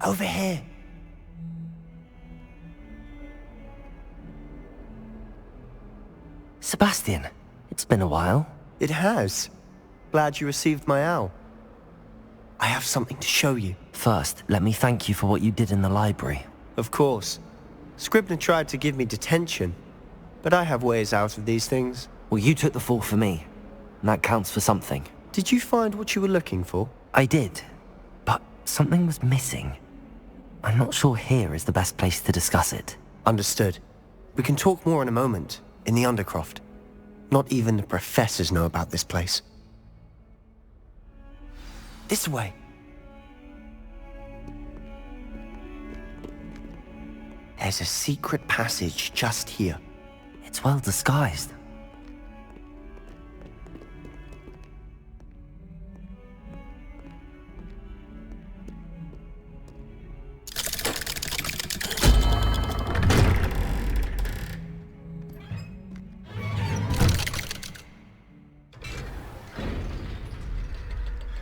Over here. Sebastian, it's been a while. It has. Glad you received my owl. I have something to show you. First, let me thank you for what you did in the library. Of course. Scribner tried to give me detention, but I have ways out of these things. Well, you took the fall for me, and that counts for something. Did you find what you were looking for? I did, but something was missing. I'm not sure here is the best place to discuss it. Understood. We can talk more in a moment, in the Undercroft. Not even the professors know about this place. This way. There's a secret passage just here. It's well disguised.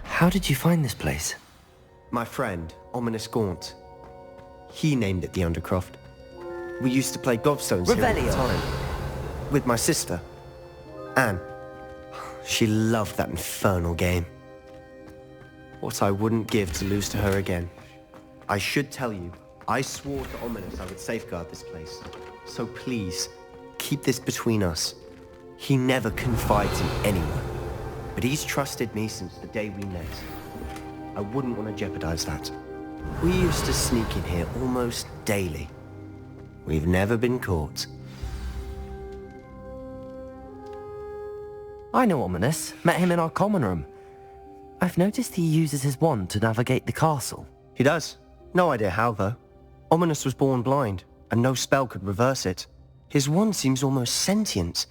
How did you find this place? My friend, Ominous Gaunt. He named it the Undercroft. We used to play gobstones here all the time. With my sister, Anne. She loved that infernal game. What I wouldn't give to lose to her again. I should tell you, I swore to Ominous I would safeguard this place. So please, keep this between us. He never confides in anyone. But he's trusted me since the day we met. I wouldn't want to jeopardize that. We used to sneak in here almost daily. We've never been caught. I know Ominous. Met him in our common room. I've noticed he uses his wand to navigate the castle. He does. No idea how, though. Ominous was born blind, and no spell could reverse it. His wand seems almost sentient.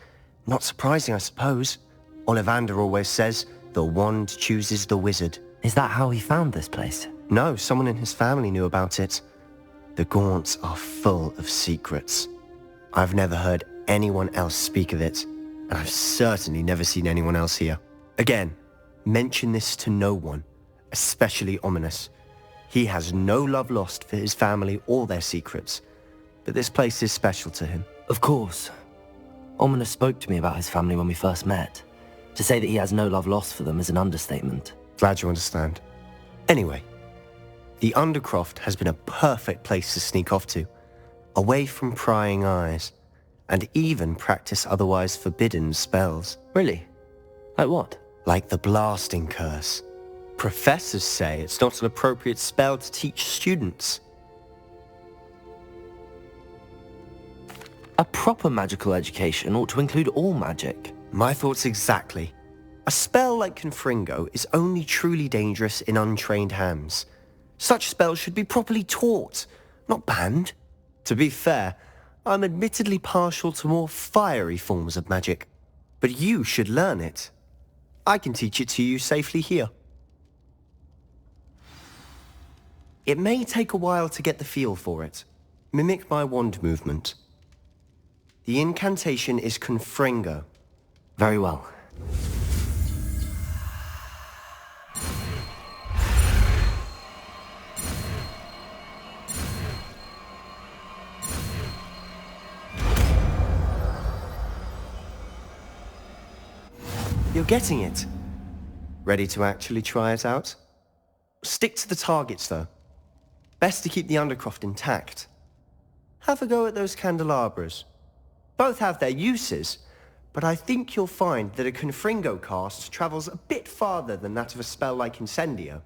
Not surprising, I suppose. Ollivander always says, the wand chooses the wizard. Is that how he found this place? No, someone in his family knew about it. The Gaunts are full of secrets. I've never heard anyone else speak of it, and I've certainly never seen anyone else here. Again, mention this to no one, especially Ominous. He has no love lost for his family or their secrets, but this place is special to him. Of course. Ominous spoke to me about his family when we first met. To say that he has no love lost for them is an understatement. Glad you understand. Anyway, the Undercroft has been a perfect place to sneak off to, away from prying eyes, and even practice otherwise forbidden spells. Really? Like what? Like the blasting curse. Professors say it's not an appropriate spell to teach students. A proper magical education ought to include all magic. My thoughts exactly. A spell like Confringo is only truly dangerous in untrained hands. Such spells should be properly taught, not banned. To be fair, I'm admittedly partial to more fiery forms of magic. But you should learn it. I can teach it to you safely here. It may take a while to get the feel for it. Mimic my wand movement. The incantation is Confringo. Very well. You're getting it. Ready to actually try it out? Stick to the targets, though. Best to keep the Undercroft intact. Have a go at those candelabras. Both have their uses, but I think you'll find that a Confringo cast travels a bit farther than that of a spell like Incendio.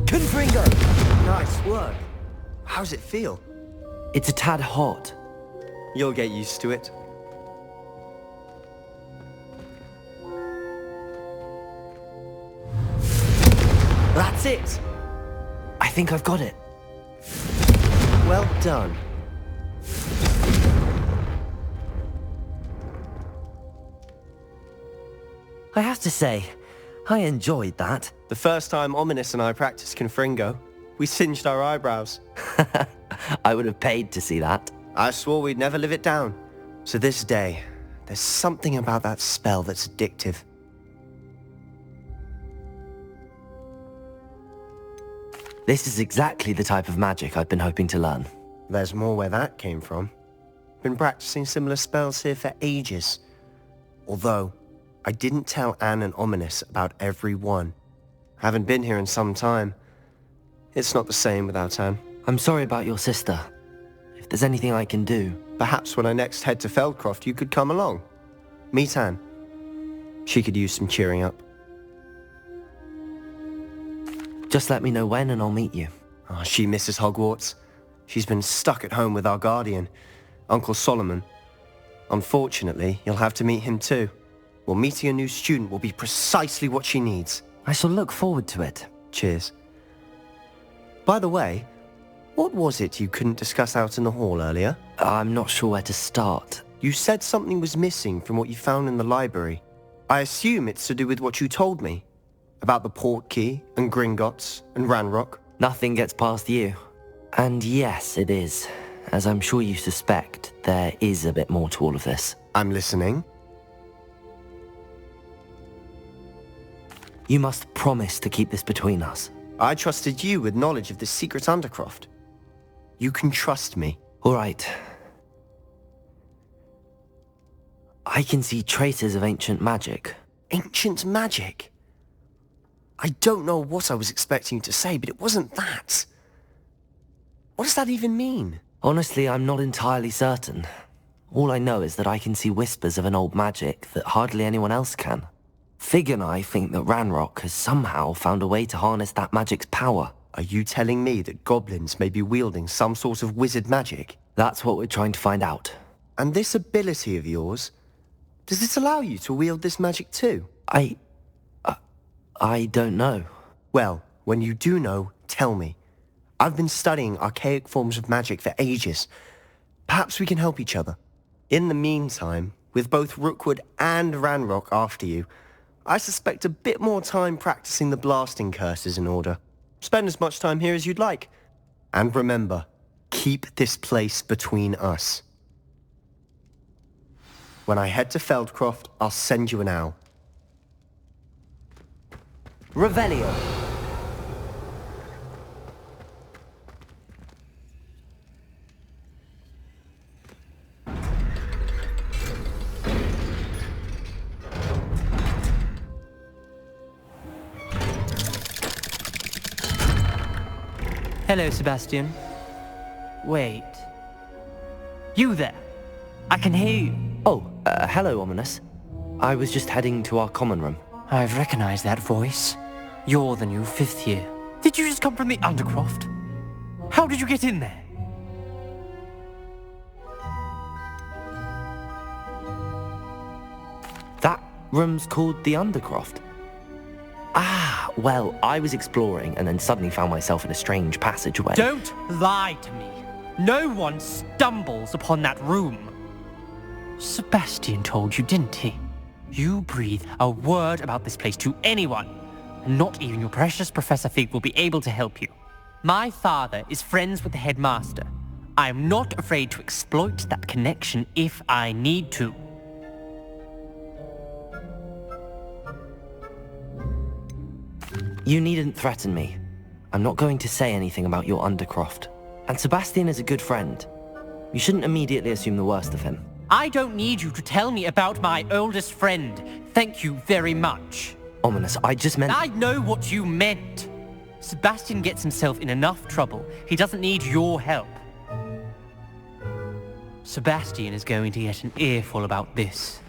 Confringo! Nice work. How's it feel? It's a tad hot. You'll get used to it. That's it! I think I've got it. Well done. I have to say, I enjoyed that. The first time Ominous and I practiced Confringo, we singed our eyebrows. I would have paid to see that. I swore we'd never live it down. To this day, there's something about that spell that's addictive. This is exactly the type of magic I've been hoping to learn. There's more where that came from. Been practicing similar spells here for ages. Although, I didn't tell Anne and Ominous about every one. Haven't been here in some time. It's not the same without Anne. I'm sorry about your sister. If there's anything I can do... Perhaps when I next head to Feldcroft, you could come along. Meet Anne. She could use some cheering up. Just let me know when and I'll meet you. Oh, she misses Hogwarts. She's been stuck at home with our guardian, Uncle Solomon. Unfortunately, you'll have to meet him too. Well, meeting a new student will be precisely what she needs. I shall look forward to it. Cheers. By the way, what was it you couldn't discuss out in the hall earlier? I'm not sure where to start. You said something was missing from what you found in the library. I assume it's to do with what you told me. About the port key, and Gringotts, and Ranrock. Nothing gets past you. And yes, it is. As I'm sure you suspect, there is a bit more to all of this. I'm listening. You must promise to keep this between us. I trusted you with knowledge of this secret Undercroft. You can trust me. All right. I can see traces of ancient magic. Ancient magic? I don't know what I was expecting you to say, but it wasn't that. What does that even mean? Honestly, I'm not entirely certain. All I know is that I can see whispers of an old magic that hardly anyone else can. Fig and I think that Ranrock has somehow found a way to harness that magic's power. Are you telling me that goblins may be wielding some sort of wizard magic? That's what we're trying to find out. And this ability of yours, does it allow you to wield this magic too? I don't know. Well, when you do know, tell me. I've been studying archaic forms of magic for ages. Perhaps we can help each other. In the meantime, with both Rookwood and Ranrock after you, I suspect a bit more time practicing the blasting curses in order. Spend as much time here as you'd like. And remember, keep this place between us. When I head to Feldcroft, I'll send you an owl. Revelio. Hello, Sebastian. Wait. You there? I can hear you. Oh, hello, Ominous. I was just heading to our common room. I've recognized that voice. You're the new 5th year. Did you just come from the Undercroft? How did you get in there? That room's called the Undercroft. Ah, well, I was exploring and then suddenly found myself in a strange passageway. Don't lie to me. No one stumbles upon that room. Sebastian told you, didn't he? You breathe a word about this place to anyone, and not even your precious Professor Fig will be able to help you. My father is friends with the headmaster. I am not afraid to exploit that connection if I need to. You needn't threaten me. I'm not going to say anything about your Undercroft. And Sebastian is a good friend. You shouldn't immediately assume the worst of him. I don't need you to tell me about my oldest friend. Thank you very much. Ominous, I just meant... I know what you meant. Sebastian gets himself in enough trouble. He doesn't need your help. Sebastian is going to get an earful about this.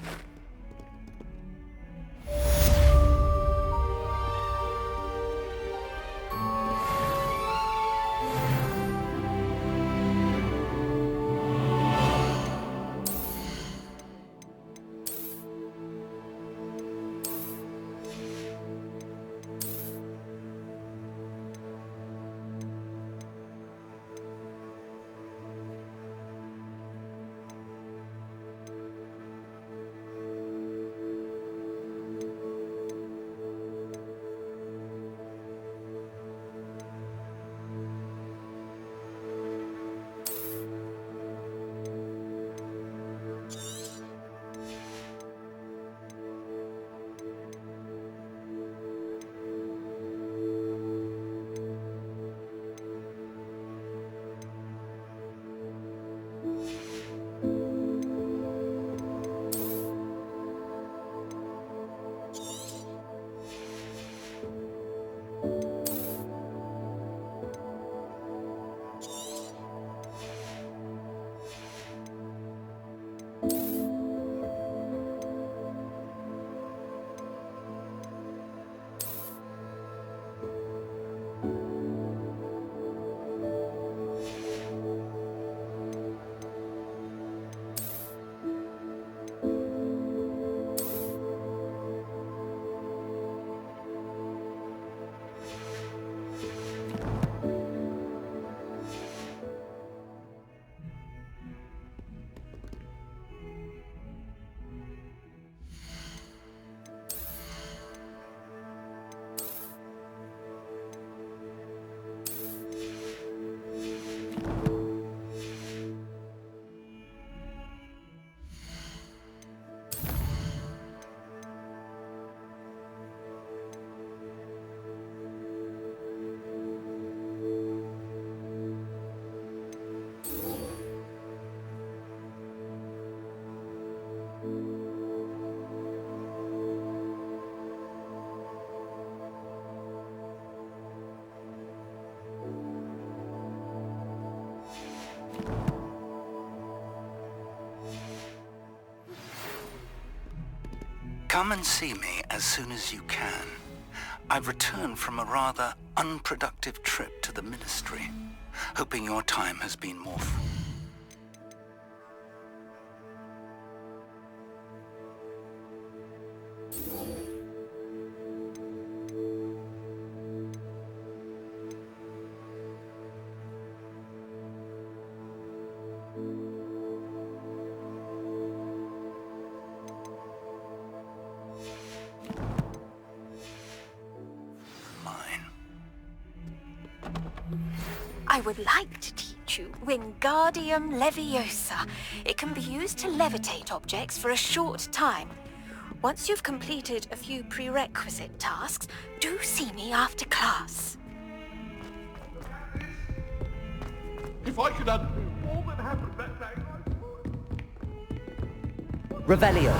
Come and see me as soon as you can. I've returned from a rather unproductive trip to the Ministry, hoping your time has been more... I would like to teach you Wingardium Leviosa. It can be used to levitate objects for a short time. Once you've completed a few prerequisite tasks, do see me after class. If I could undo all that happened that day, Revelio.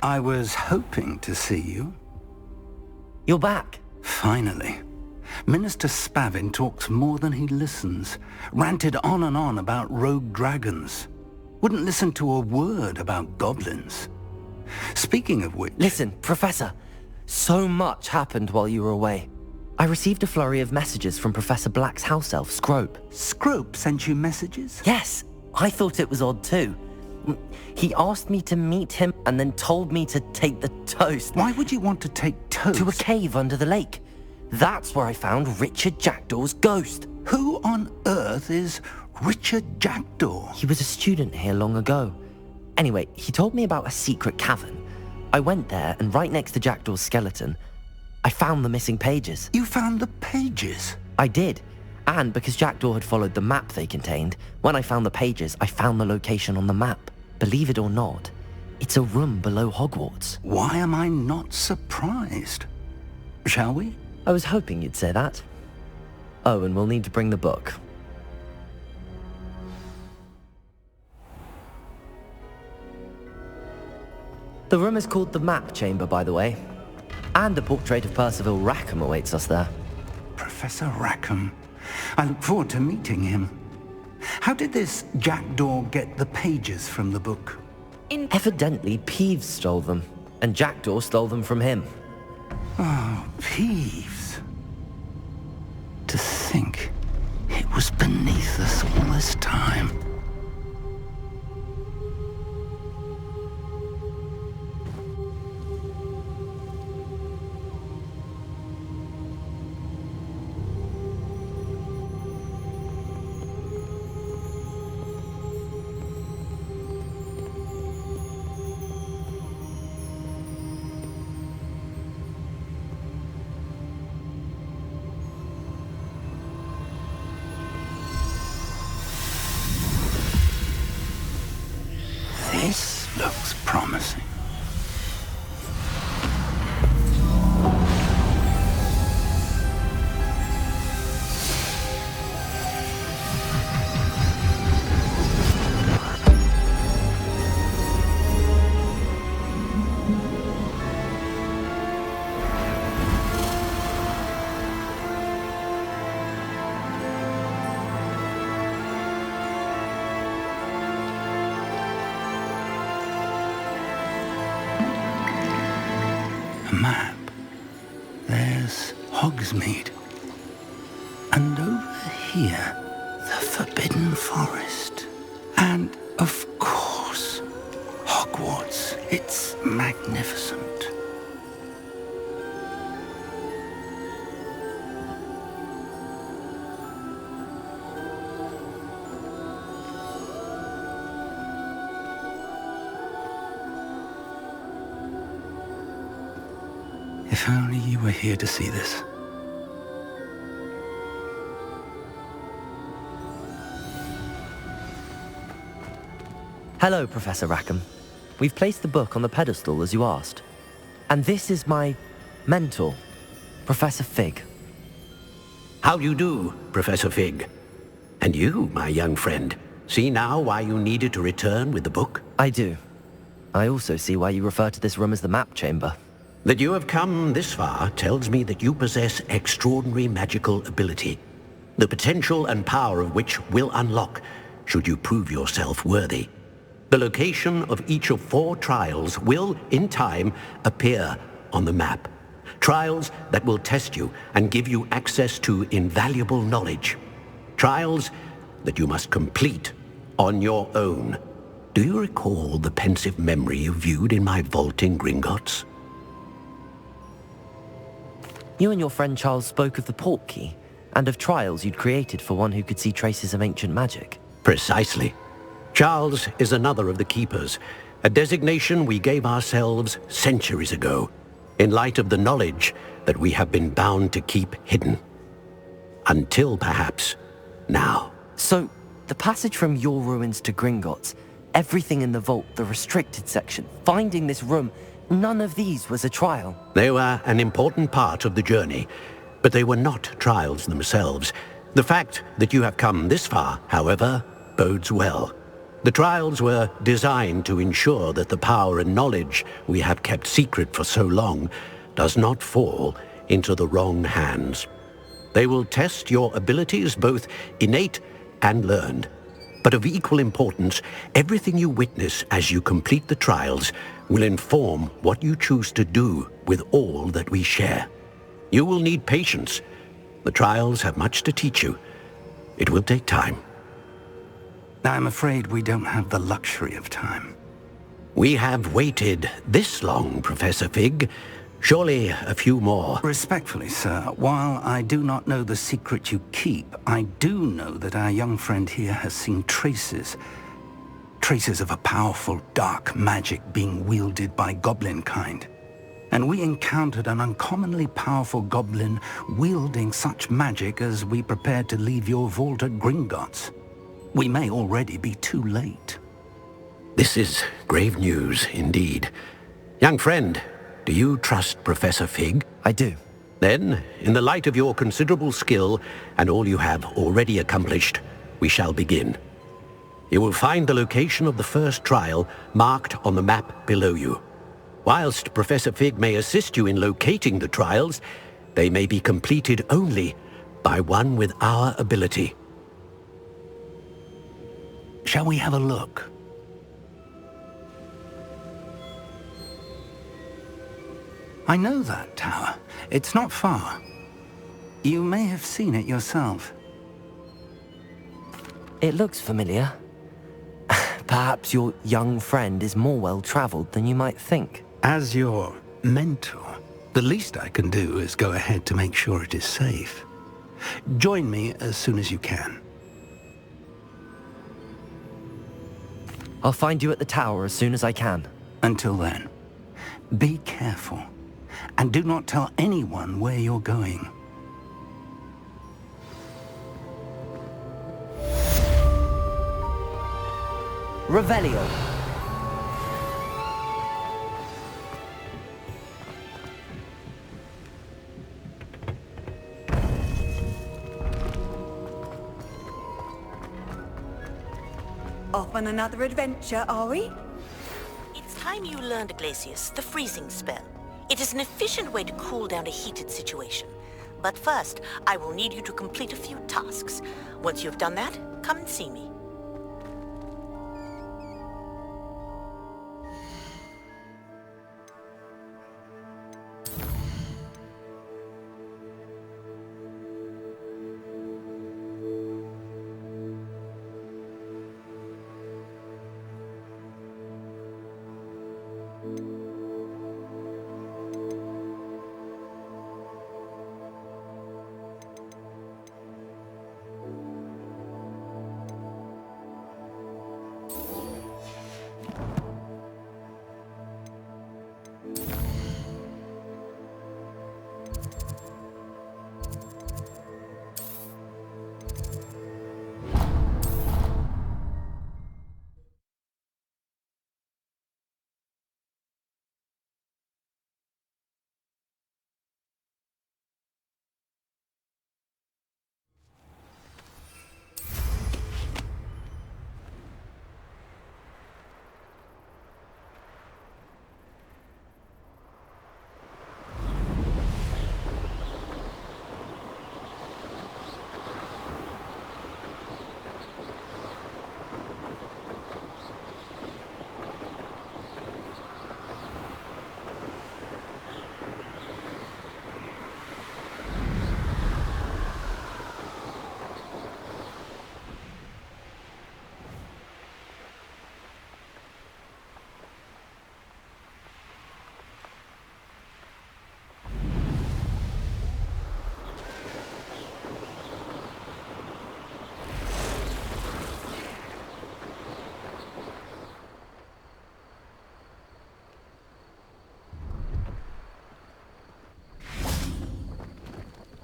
I was hoping to see you. You're back. Finally. Minister Spavin talks more than he listens. Ranted on and on about rogue dragons. Wouldn't listen to a word about goblins. Speaking of which... Listen, Professor. So much happened while you were away. I received a flurry of messages from Professor Black's house elf, Scrope. Scrope sent you messages? Yes. I thought it was odd too. He asked me to meet him and then told me to take the toast. Why would you want to take toast? To a cave under the lake. That's where I found Richard Jackdaw's ghost. Who on earth is Richard Jackdaw? He was a student here long ago. Anyway, he told me about a secret cavern. I went there, and right next to Jackdaw's skeleton, I found the missing pages. You found the pages? I did. And because Jackdaw had followed the map they contained, when I found the pages, I found the location on the map. Believe it or not, it's a room below Hogwarts. Why am I not surprised? Shall we? I was hoping you'd say that. Oh, and we'll need to bring the book. The room is called the Map Chamber, by the way. And a portrait of Percival Rackham awaits us there. Professor Rackham. I look forward to meeting him. How did this Jackdaw get the pages from the book? Evidently, Peeves stole them, and Jackdaw stole them from him. Oh, Peeves. To think it was beneath us all this time. This looks promising. Map. There's Hogsmeade. And over here, the Forbidden Forest. And, of course, Hogwarts. It's magnificent. If only you were here to see this. Hello, Professor Rackham. We've placed the book on the pedestal as you asked. And this is my mentor, Professor Fig. How do you do, Professor Fig? And you, my young friend, see now why you needed to return with the book? I do. I also see why you refer to this room as the map chamber. That you have come this far tells me that you possess extraordinary magical ability, the potential and power of which will unlock should you prove yourself worthy. The location of each of 4 trials will, in time, appear on the map. Trials that will test you and give you access to invaluable knowledge. Trials that you must complete on your own. Do you recall the pensive memory you viewed in my vault in Gringotts? You and your friend Charles spoke of the port key, and of trials you'd created for one who could see traces of ancient magic. Precisely. Charles is another of the keepers, a designation we gave ourselves centuries ago, in light of the knowledge that we have been bound to keep hidden. Until perhaps now. So, the passage from your ruins to Gringotts, everything in the vault, the restricted section, finding this room, none of these was a trial. They were an important part of the journey, but they were not trials themselves. The fact that you have come this far, however, bodes well. The trials were designed to ensure that the power and knowledge we have kept secret for so long does not fall into the wrong hands. They will test your abilities, both innate and learned. But of equal importance, everything you witness as you complete the trials will inform what you choose to do with all that we share. You will need patience. The trials have much to teach you. It will take time. I'm afraid we don't have the luxury of time. We have waited this long, Professor Fig. Surely a few more. Respectfully, sir, while I do not know the secret you keep, I do know that our young friend here has seen traces of a powerful dark magic being wielded by goblin kind. And we encountered an uncommonly powerful goblin wielding such magic as we prepared to leave your vault at Gringotts. We may already be too late. This is grave news indeed. Young friend, do you trust Professor Fig? I do. Then, in the light of your considerable skill and all you have already accomplished, we shall begin. You will find the location of the first trial marked on the map below you. Whilst Professor Fig may assist you in locating the trials, they may be completed only by one with our ability. Shall we have a look? I know that tower. It's not far. You may have seen it yourself. It looks familiar. Perhaps your young friend is more well-traveled than you might think. As your mentor, the least I can do is go ahead to make sure it is safe. Join me as soon as you can. I'll find you at the tower as soon as I can. Until then, be careful, and do not tell anyone where you're going. Revelio. Off on another adventure, are we? It's time you learned, Glacius, the freezing spell. It is an efficient way to cool down a heated situation. But first, I will need you to complete a few tasks. Once you've done that, come and see me.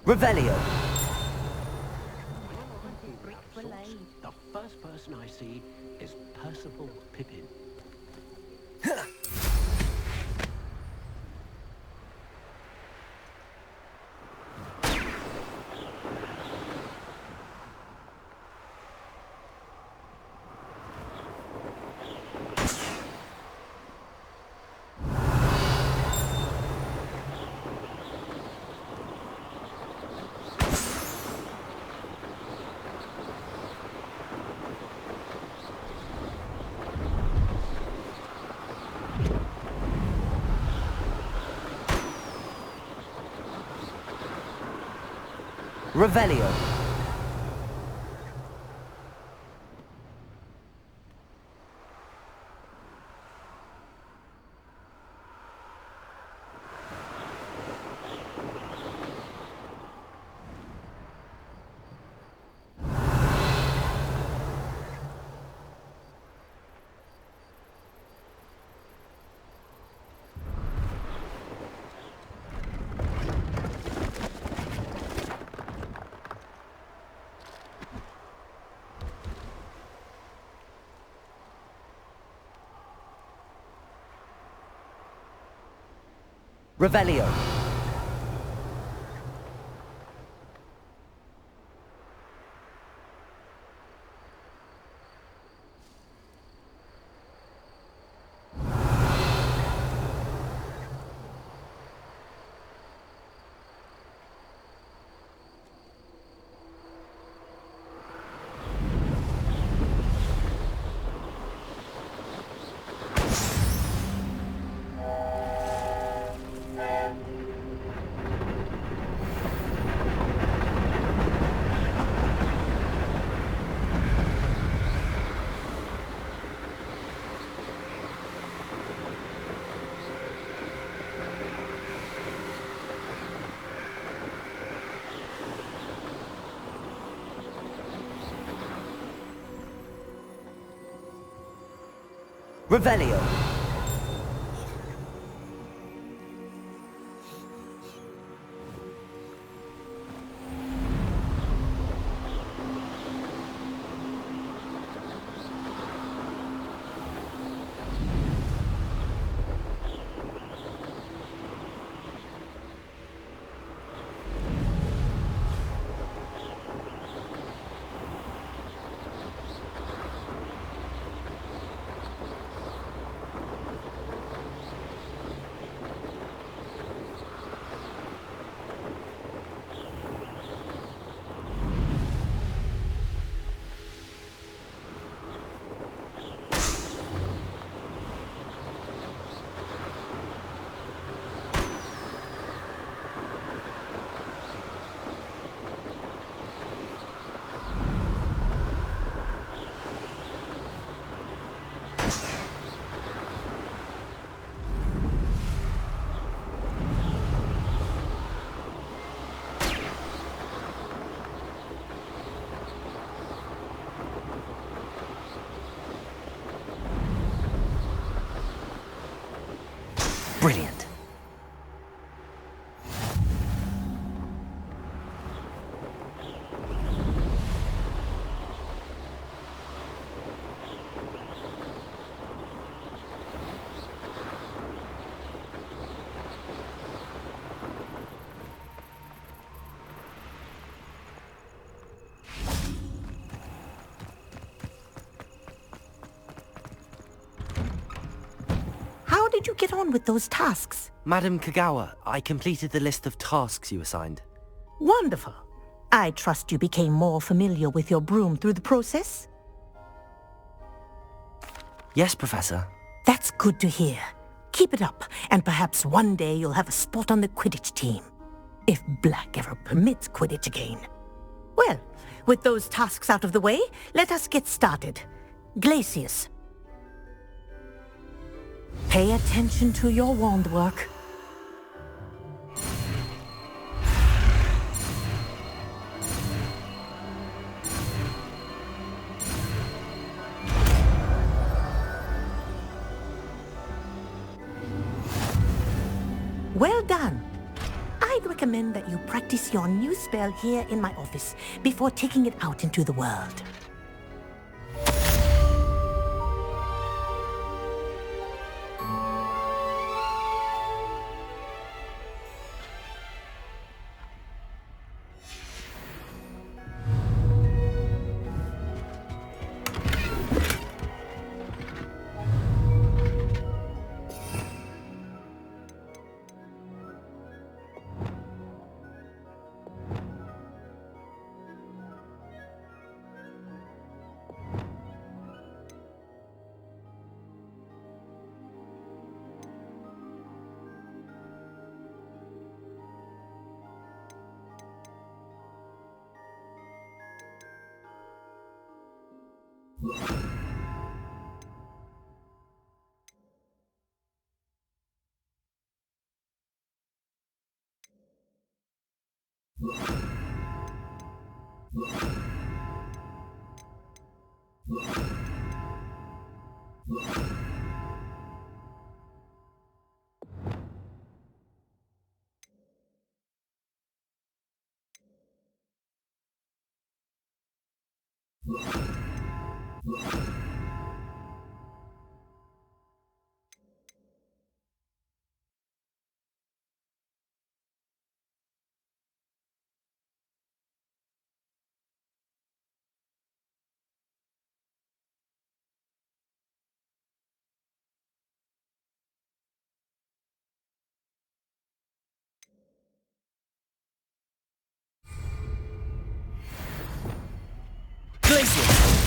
Revelio. The first person I see is Percival Pippin. Revelio. Revelio. Revelio. Brilliant. How did you get on with those tasks? Madam Kagawa, I completed the list of tasks you assigned. Wonderful. I trust you became more familiar with your broom through the process? Yes, Professor. That's good to hear. Keep it up, and perhaps one day you'll have a spot on the Quidditch team. If Black ever permits Quidditch again. Well, with those tasks out of the way, let us get started. Glacius. Pay attention to your wand work. Well done. I'd recommend that you practice your new spell here in my office before taking it out into the world.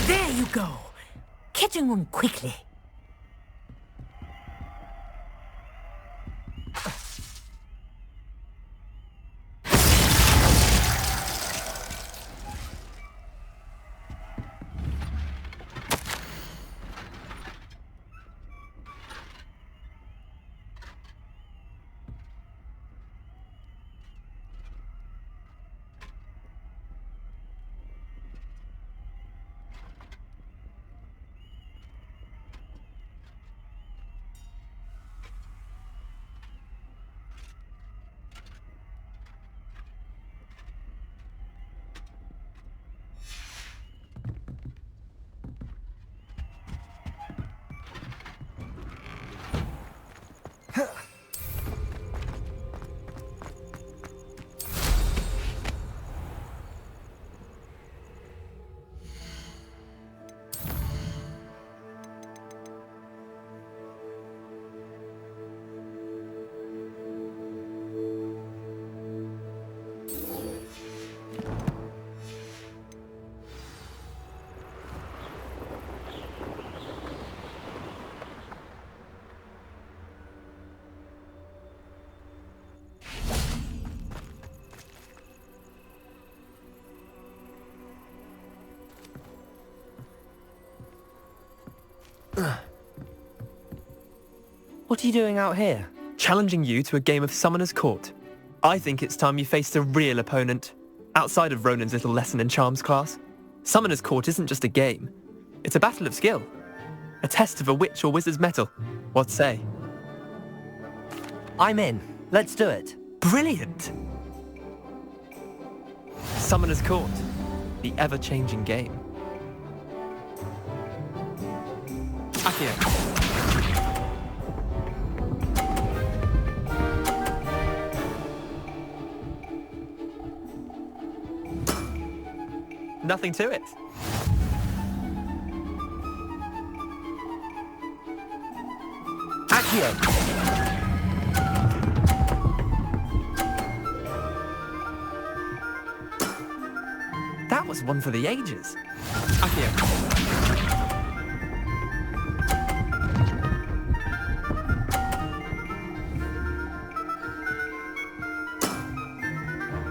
There you go! Catching on quickly. What are you doing out here? Challenging you to a game of Summoner's Court. I think it's time you faced a real opponent, outside of Ronan's little lesson in charms class. Summoner's Court isn't just a game. It's a battle of skill. A test of a witch or wizard's mettle. What say? I'm in. Let's do it. Brilliant! Summoner's Court. The ever-changing game. Akio. Nothing to it. Accio! That was one for the ages. Akio.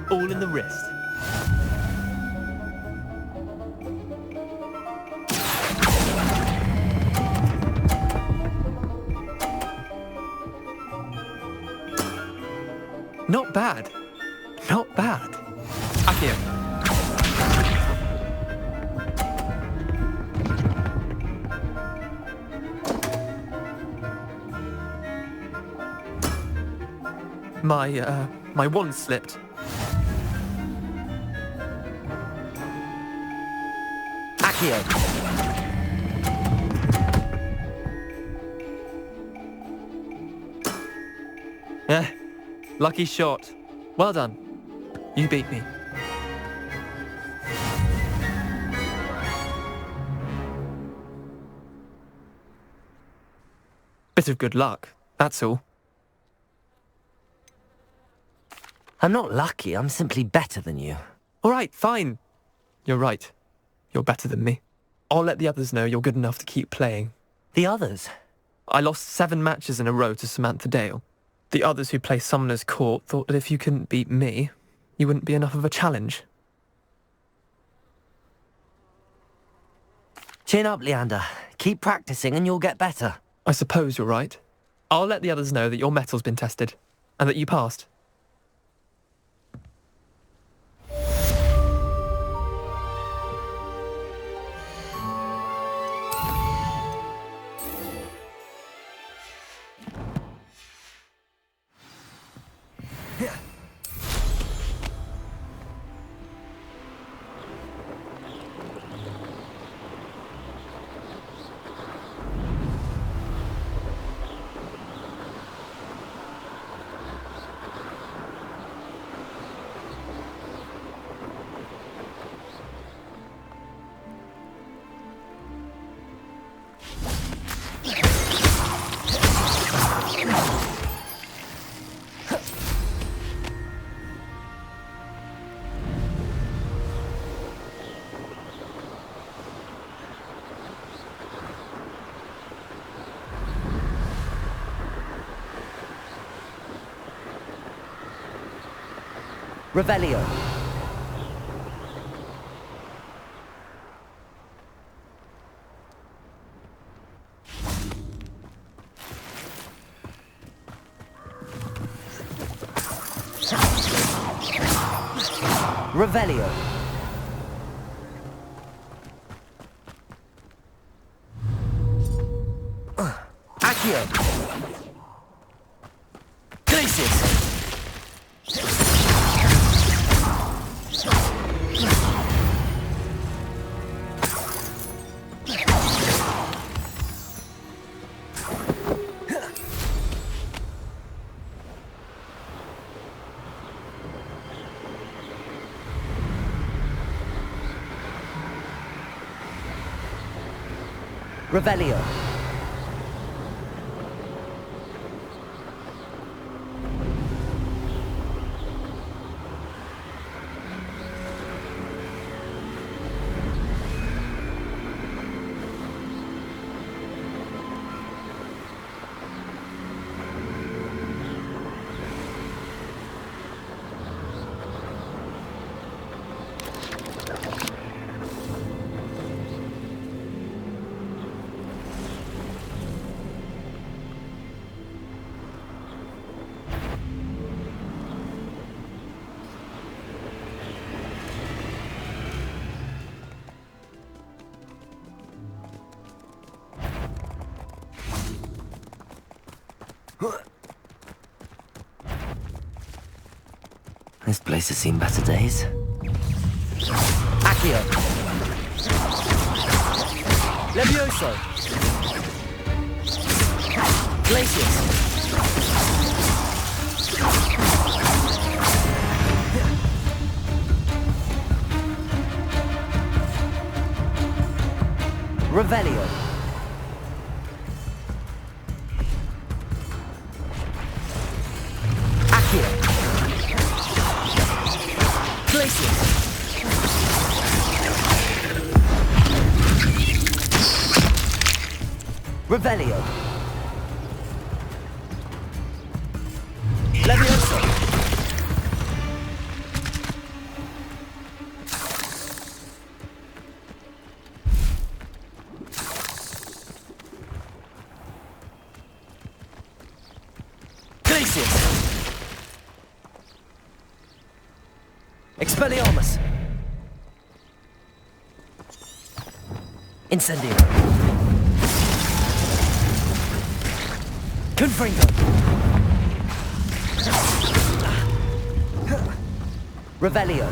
All in the wrist. Not bad. Not bad. Akio. My My wand slipped. Accio. Lucky shot. Well done. You beat me. Bit of good luck, that's all. I'm not lucky, I'm simply better than you. All right, fine. You're right. You're better than me. I'll let the others know you're good enough to keep playing. The others? I lost 7 matches in a row to Samantha Dale. The others who play Summoner's Court thought that if you couldn't beat me, you wouldn't be enough of a challenge. Chin up, Leander. Keep practicing and you'll get better. I suppose you're right. I'll let the others know that your metal's been tested, and that you passed. Revelio. Revelio. Accio. Glacius. Revelio. This place has seen better days. Accio. Levioso. Glacius. Revelio. Accio. Glacius. Revelio. Levioso. Glacius. Expelliarmus. Incendio. Confringo. Revelio.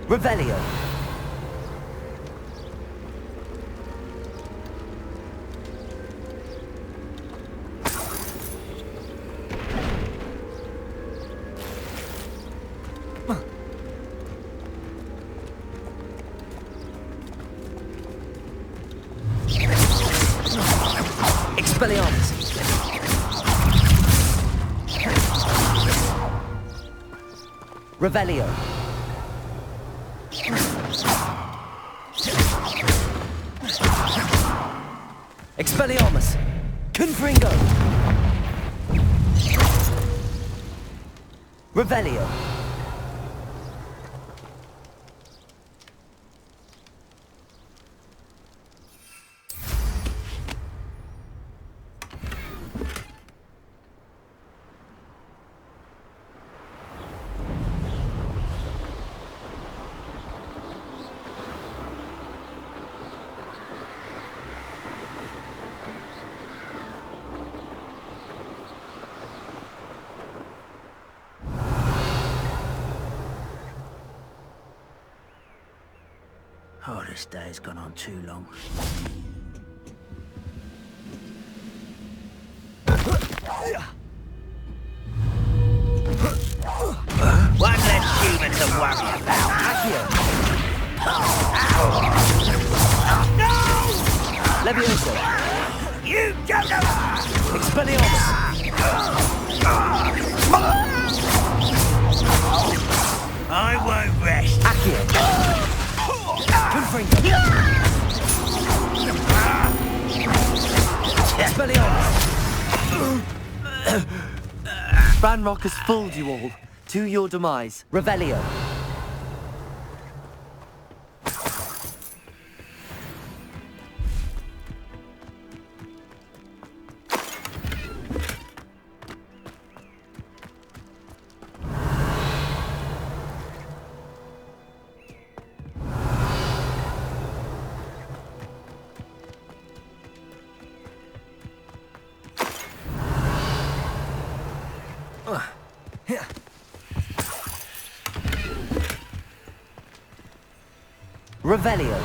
Revelio. Expelliarmus. Revelio. Expelliarmus! Confringo! Revelio! Oh, this day's gone on too long. One less human to worry about. No! Levioso! You don't know! Expelliarmus! I won't rest. Accio! Confringo! Expelliarmus! Ranrock has fooled you all. To your demise. Revelio. Revelio.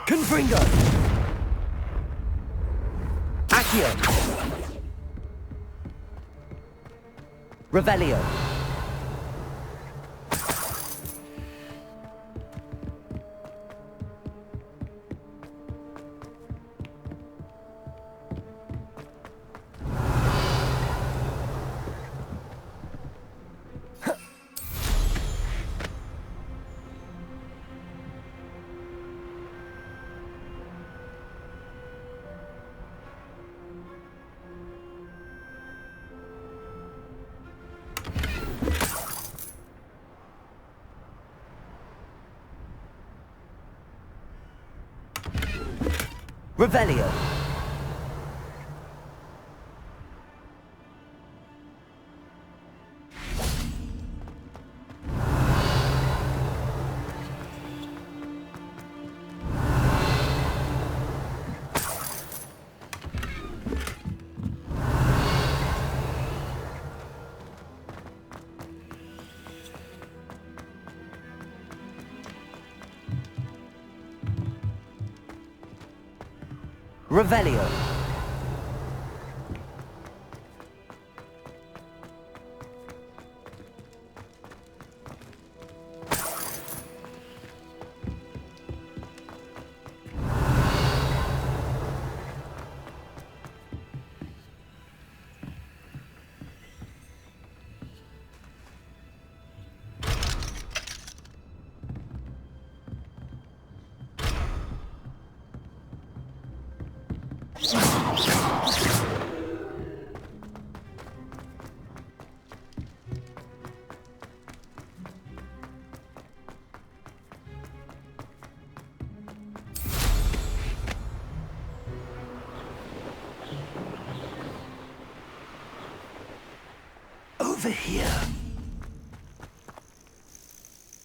Confringo! Accio! Revelio! Revelio. Revelio. Over here.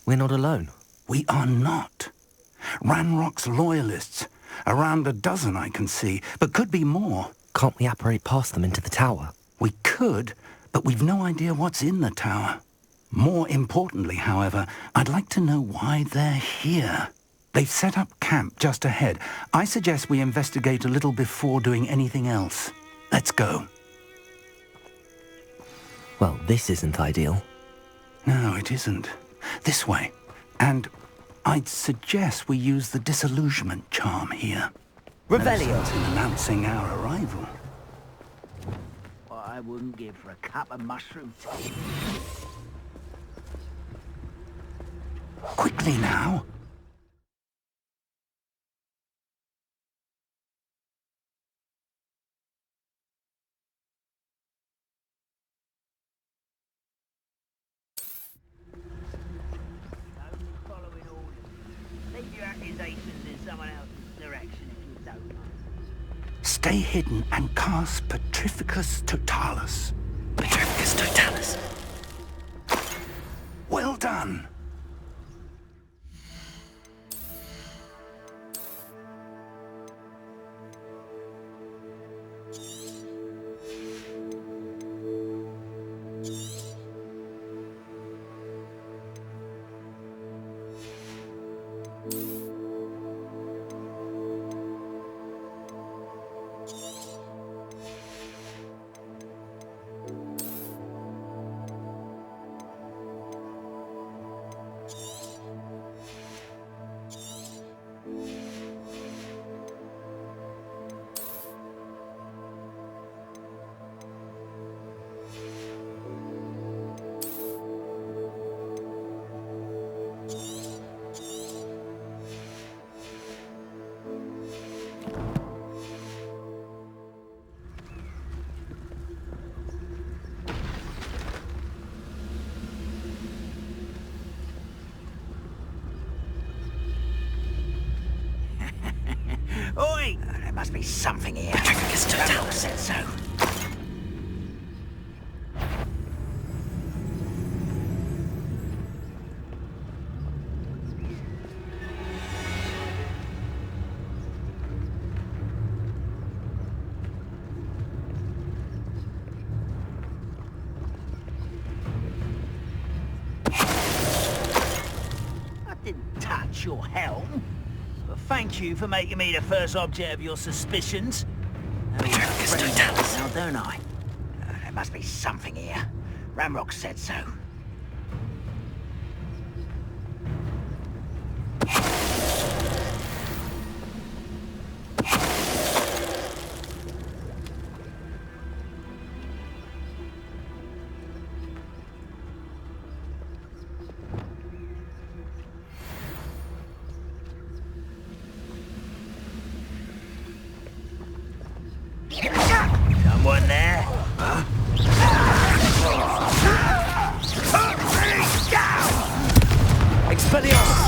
We're not alone. We are not. Ranrock's loyalists. Around a dozen I can see, but could be more. Can't we apparate past them into the tower? We could, but we've no idea what's in the tower. More importantly, however, I'd like to know why they're here. They've set up camp just ahead. I suggest we investigate a little before doing anything else. Let's go. Well, this isn't ideal. No, it isn't. This way. And I'd suggest we use the disillusionment charm here. Revelio. In announcing our arrival. What I wouldn't give for a cup of mushroom tea. Quickly now. Stay hidden and cast Petrificus Totalis. Petrificus Totalis. Well done. Oi! There must be something here. Petrificus Totalis said so. I didn't touch your helm. Thank you for making me the first object of your suspicions. Now, don't I? There must be something here. Ranrock said so. Someone there? Huh? Expelliarmus!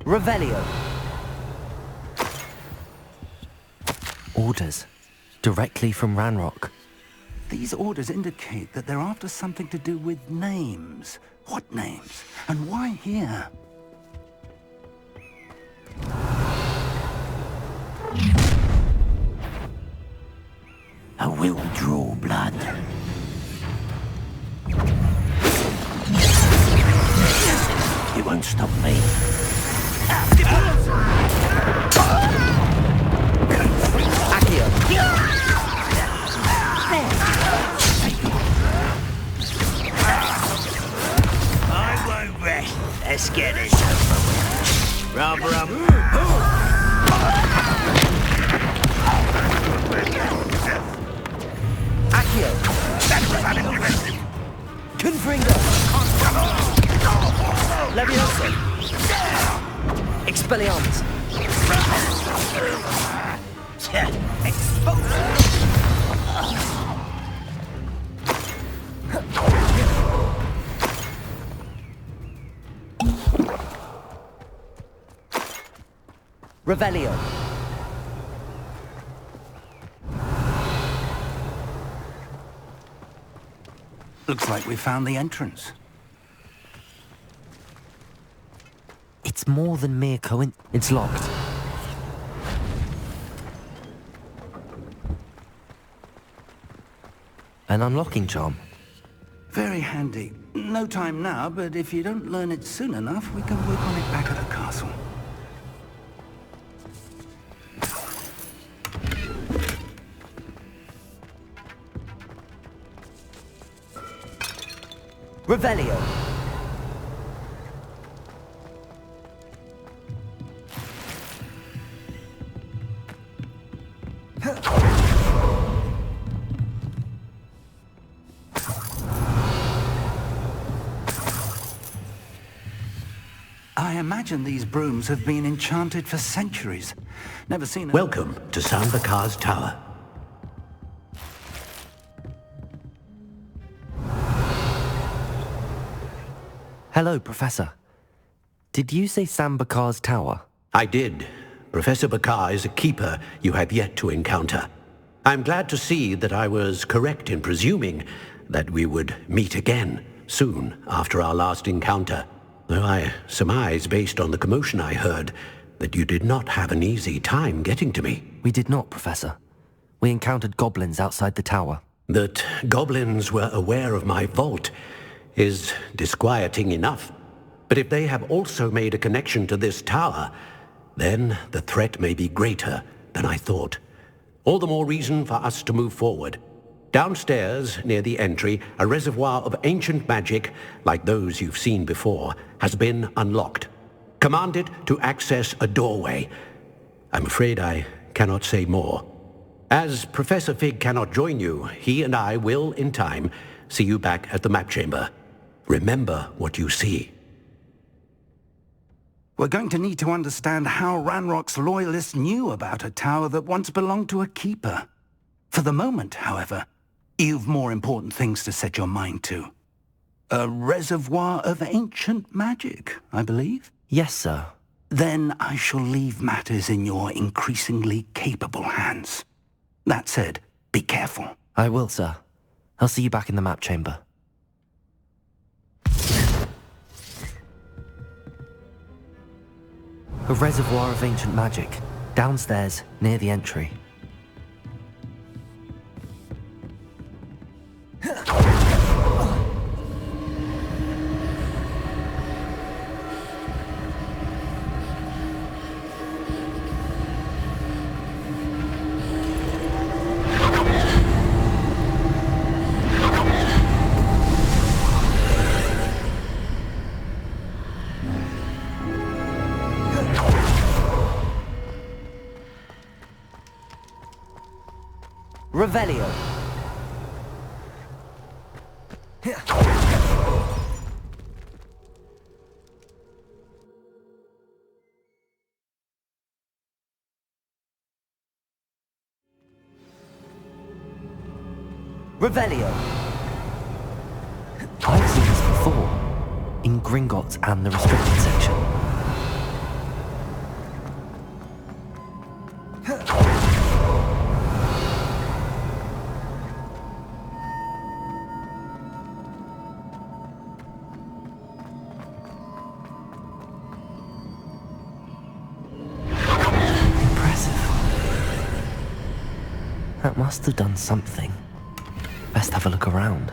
Revelio. Orders. Directly from Ranrock. These orders indicate that they're after something to do with names. What names? And why here? I will draw blood. can't stop me. I won't rest. Let's get this over with. Rum, rum. Accio! That was unimpressive. Confringo! Levioso! Expelliarmus! Revelio! Looks like we found the entrance. It's more than mere coincidence. It's locked. An unlocking charm. Very handy. No time now, but if you don't learn it soon enough, we can work on it back at the castle. Revelio! I imagine these brooms have been enchanted for centuries. Never seen a... Welcome to Sambakar's Tower. Hello, Professor. Did you say Sambakar's Tower? I did. Professor Bakar is a keeper you have yet to encounter. I'm glad to see that I was correct in presuming that we would meet again soon after our last encounter. Though I surmise, based on the commotion I heard, that you did not have an easy time getting to me. We did not, Professor. We encountered goblins outside the tower. That goblins were aware of my vault is disquieting enough. But if they have also made a connection to this tower, then the threat may be greater than I thought. All the more reason for us to move forward. Downstairs, near the entry, a reservoir of ancient magic, like those you've seen before, has been unlocked. Command it to access a doorway. I'm afraid I cannot say more. As Professor Fig cannot join you, he and I will, in time, see you back at the map chamber. Remember what you see. We're going to need to understand how Ranrock's loyalists knew about a tower that once belonged to a keeper. For the moment, however, you've more important things to set your mind to. A reservoir of ancient magic, I believe? Yes, sir. Then I shall leave matters in your increasingly capable hands. That said, be careful. I will, sir. I'll see you back in the map chamber. A reservoir of ancient magic, downstairs, near the entry. Revelio. Revelio. I've seen this before, in Gringotts and the restricted section. That must have done something. Best have a look around.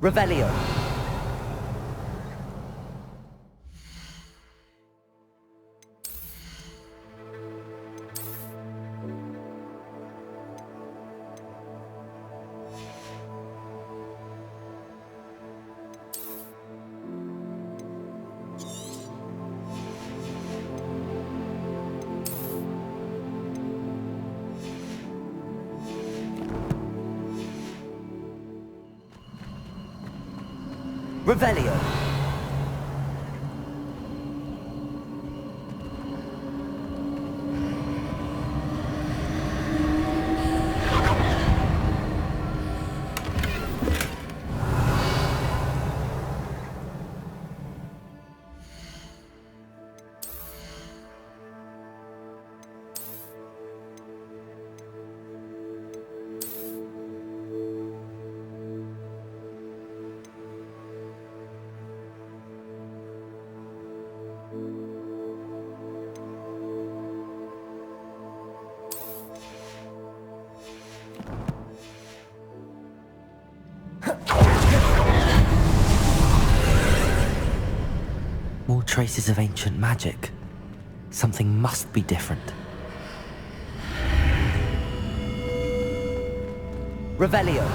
Revelio. Revelio. More traces of ancient magic. Something must be different. Revelio.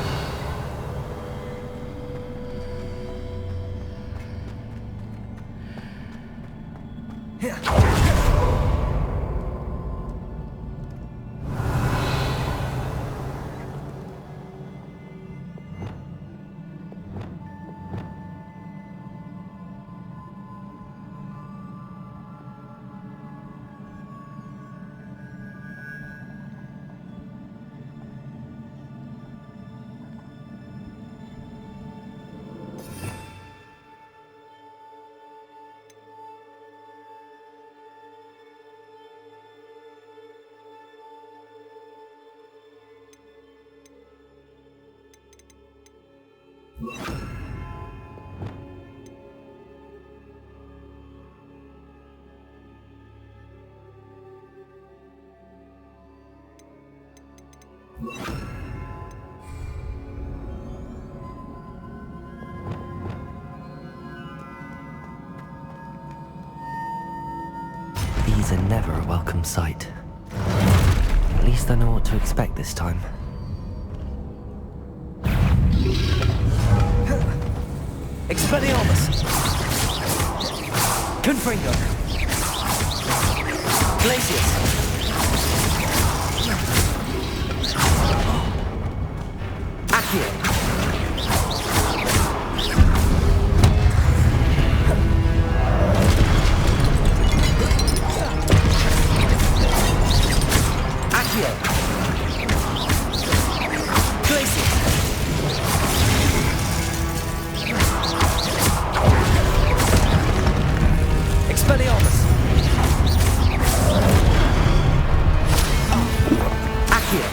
These are never a welcome sight. At least I know what to expect this time. Expelliarmus! Confringo! Glacius! Accio! Accio! Glacius! Expelliarmus! Accio!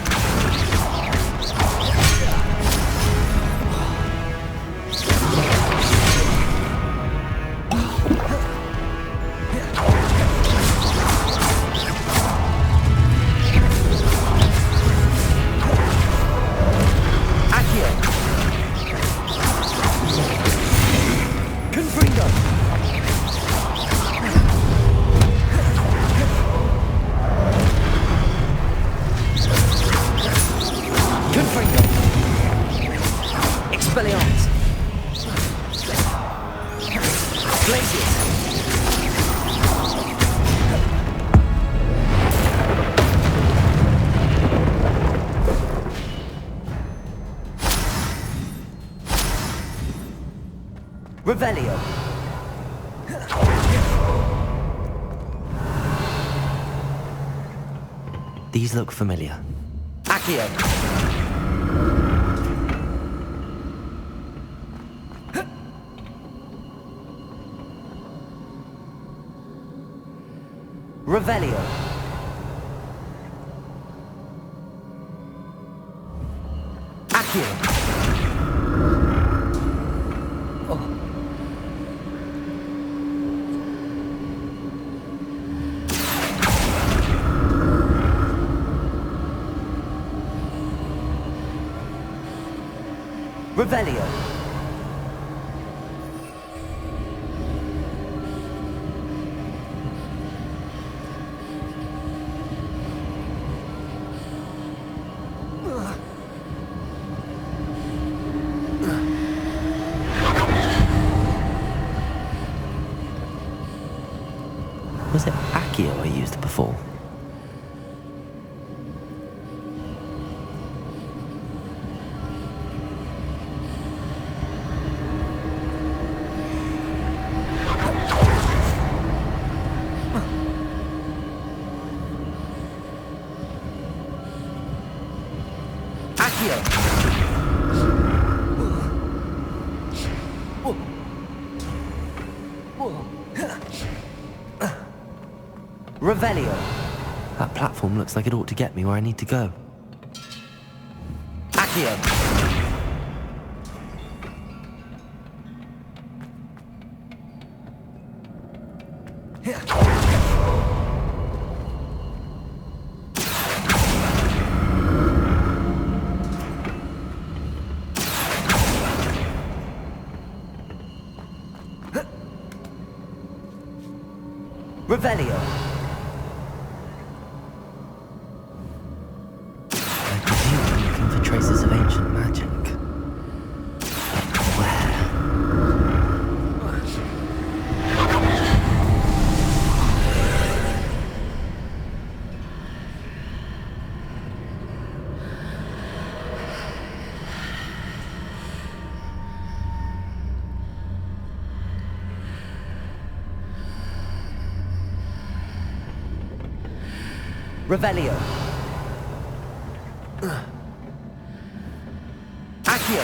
Accio! Confringo! Confringo! Expelliarmus! Glacius! Revelio! These look familiar. Accio! Revelio! Accio! Revelio! Was it Accio I used before? Revelio. That platform looks like it ought to get me where I need to go. Accio. Revelio. I presume I'm looking for traces of ancient magic. But where? Revelio. Accio.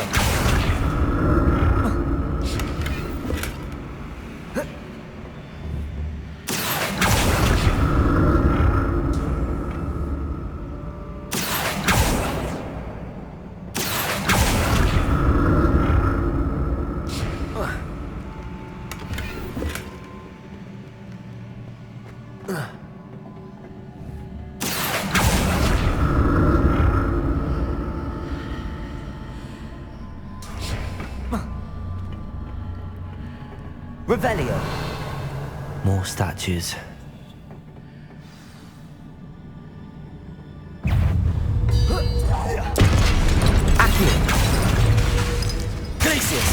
Revelio. More statues. Accio. Glacius.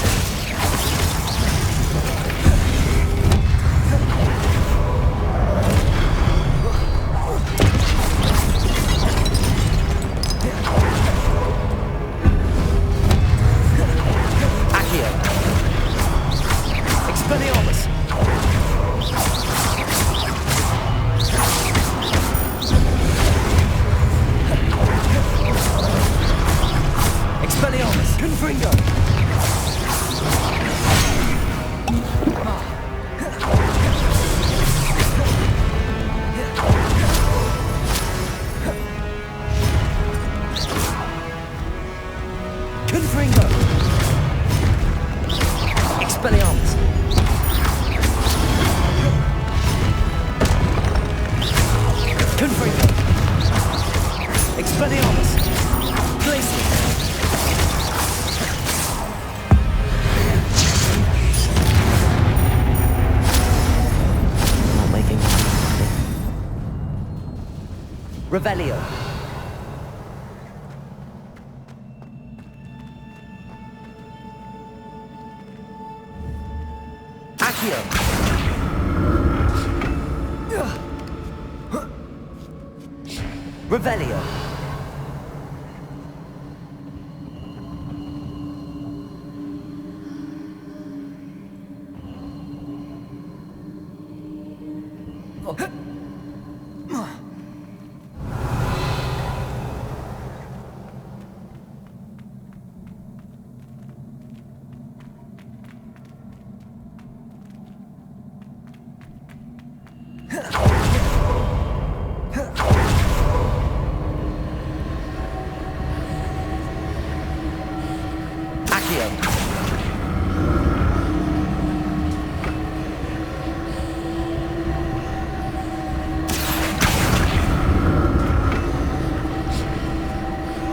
Revelio. Accio. Revelio.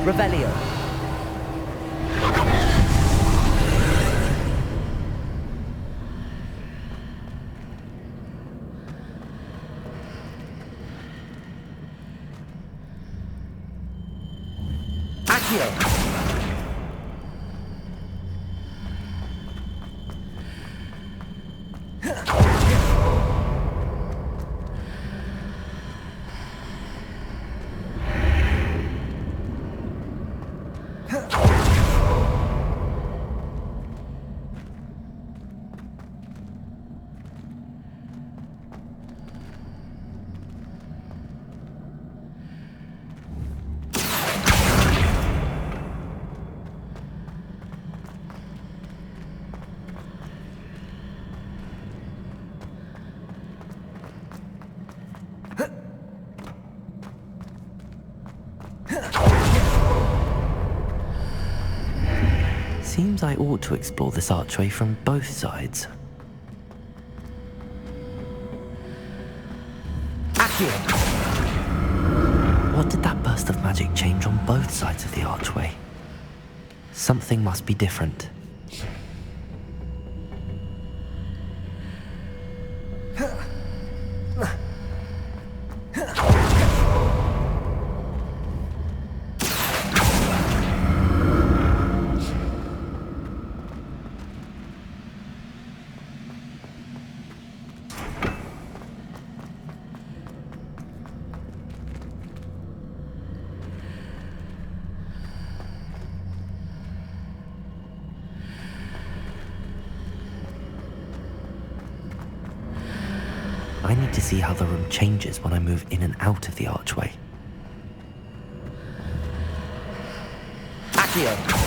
Revelio. Accio. Seems I ought to explore this archway from both sides. Accio! What did that burst of magic change on both sides of the archway? Something must be different. I need to see how the room changes when I move in and out of the archway. Accio!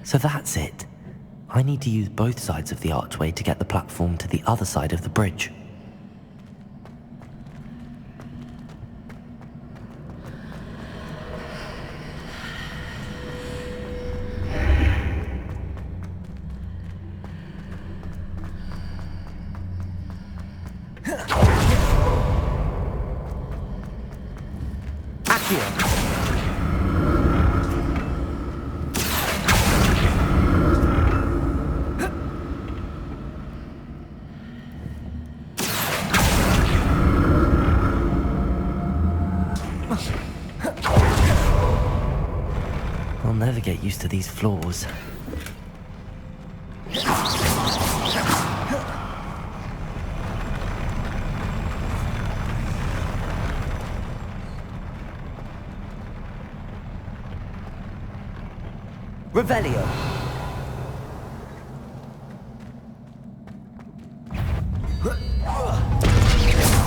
So that's it. I need to use both sides of the archway to get the platform to the other side of the bridge. Accio! I'll never get used to these floors. Revelio.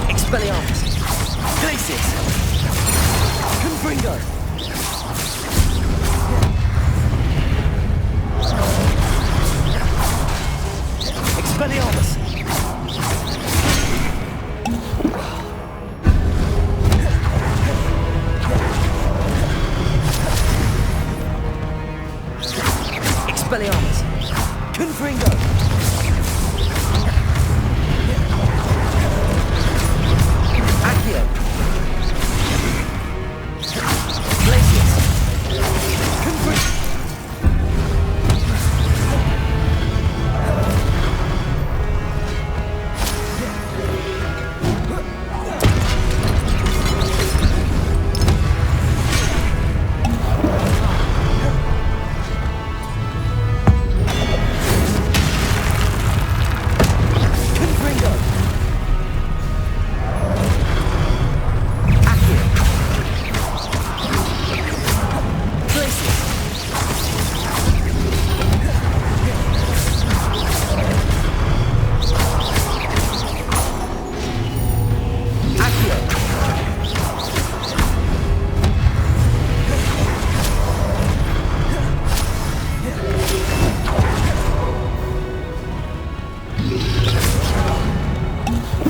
Expelliarmus. Glacius. Confringo. Expelliarmus! Expelliarmus! Confringo! Accio! Glacius!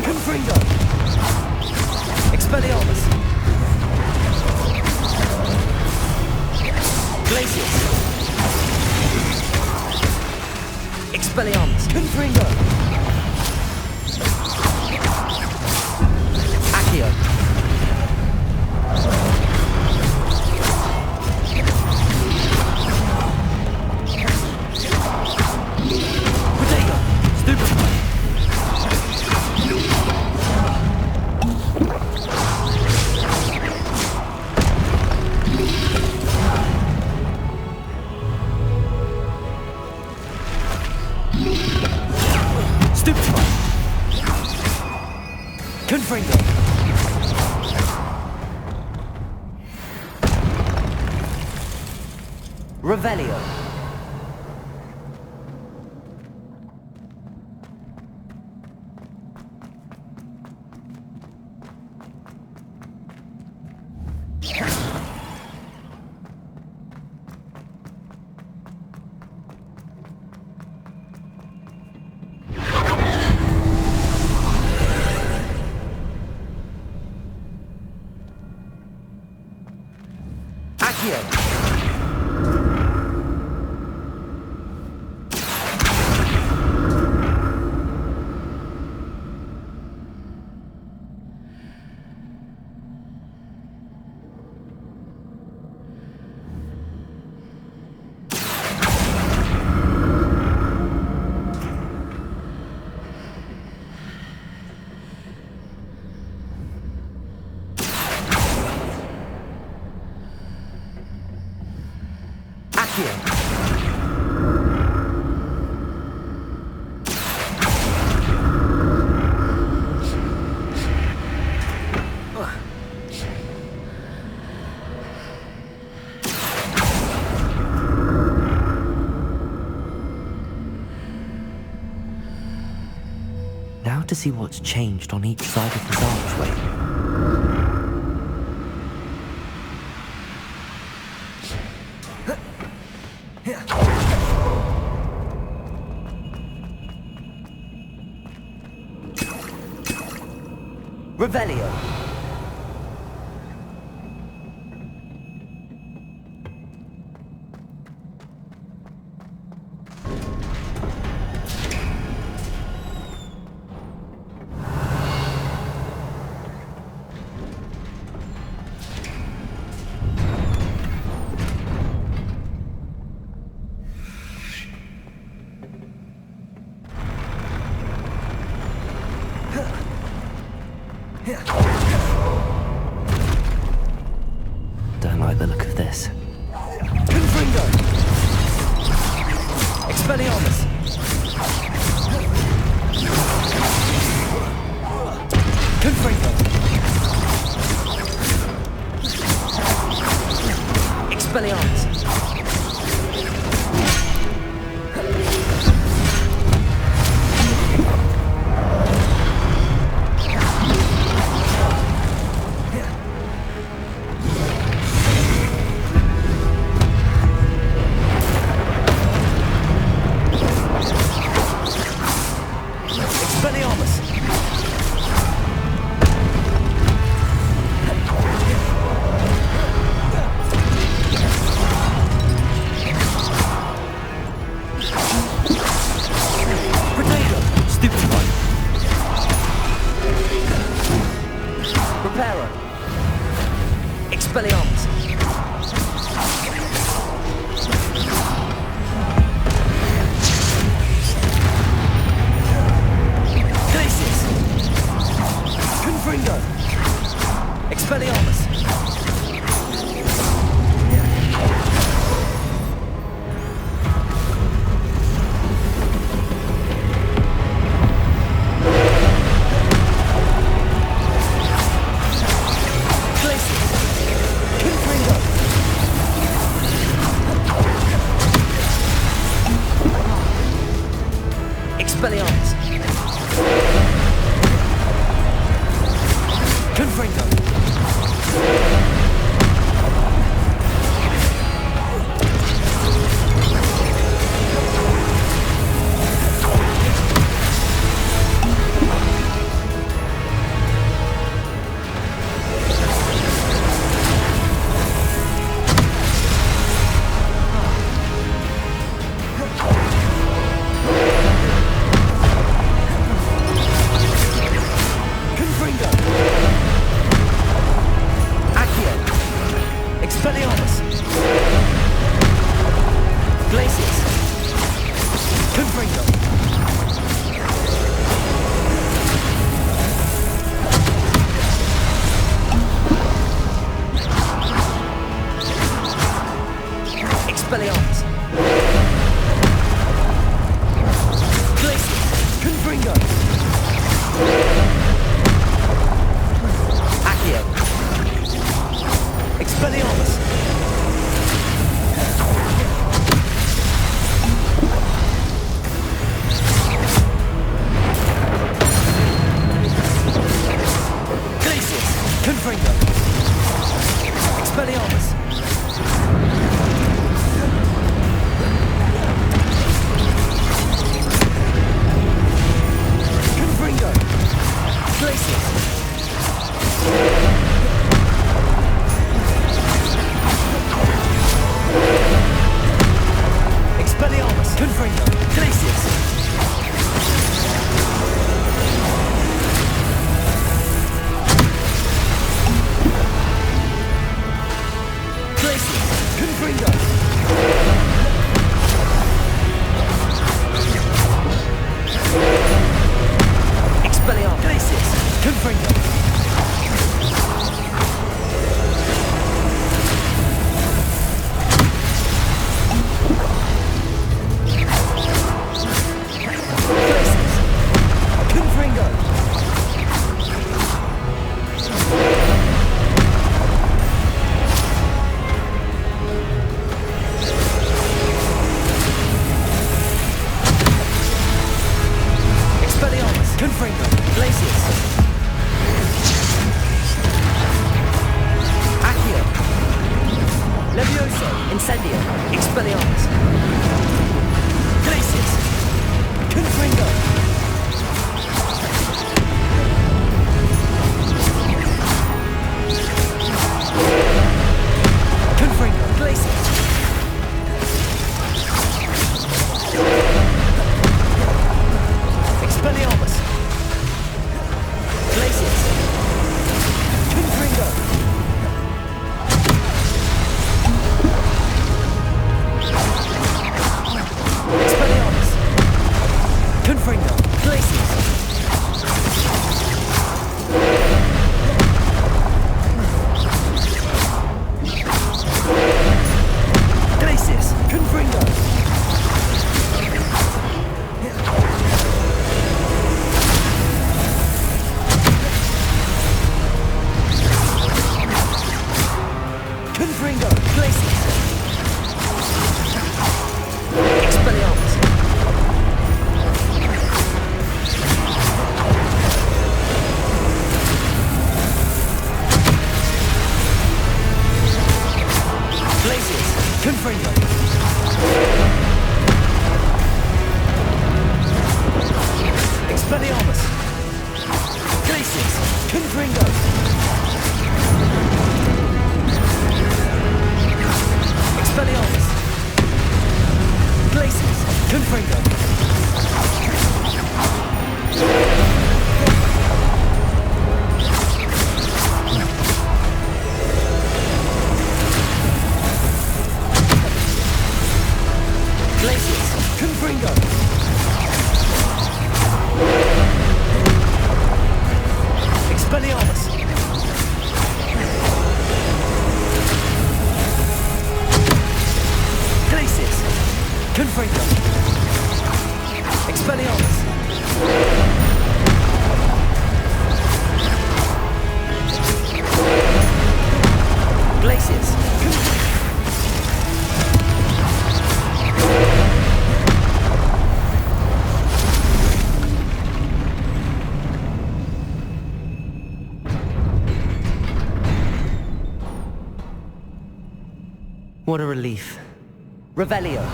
Confringo! Expelliarmus! Confringo! Accio! Protego! Stupefy! Confringo! Revelio! Now to see what's changed on each side of this archway. Revelio. Don't like the look of this. Confringo! Expelliarmus! Confringo! Expelliarmus! Confringo. Glacius. Accio. Levioso. Incendio. Expelliarmus. Glacius. Confringo. Confringo. Glacius. Expelliarmus. Glacius. Confringo. Expelliarmus. Confringo. Glacius. Glacius. Confringo. Confringo. Glacius. Expelliarmus. Glacius. Confringo. Expelliarmus. Glacius. Confringo. Expelliarmus. Glacius. Confringo. Glacius. Confringo. Expelliarmus. Glacius. Confringo. Expelliarmus. Glacius. What a relief. Revelio.